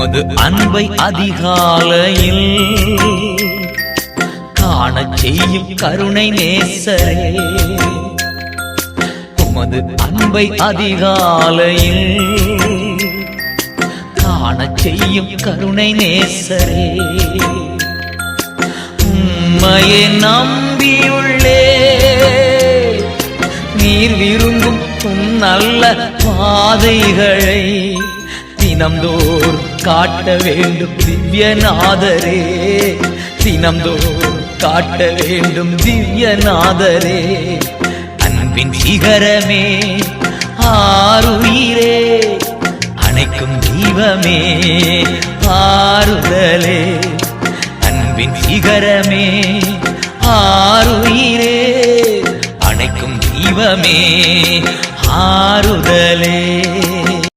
உமது அன்பை அதிகாலையில் காணச் செய்யும் கருணை நேசரே, உமது அன்பை அதிகாலையில் காணச் செய்யும் கருணை நேசரே, உம்மையே நம்பியுள்ளே நீர் விரும்பும் நல்ல பாதைகளை தினம்தோறும் காட்ட வேண்டும் திவ்யநாதரே, தினம்தோறும் காட்ட வேண்டும் திவ்யநாதரே. அன்பின் சிகரமே ஆருயிரே, அணைக்கும் தெய்வமே ஆறுதலே, அன்பின் சிகரமே ஆருயிரே, அணைக்கும் தெய்வமே ஆறுதலே.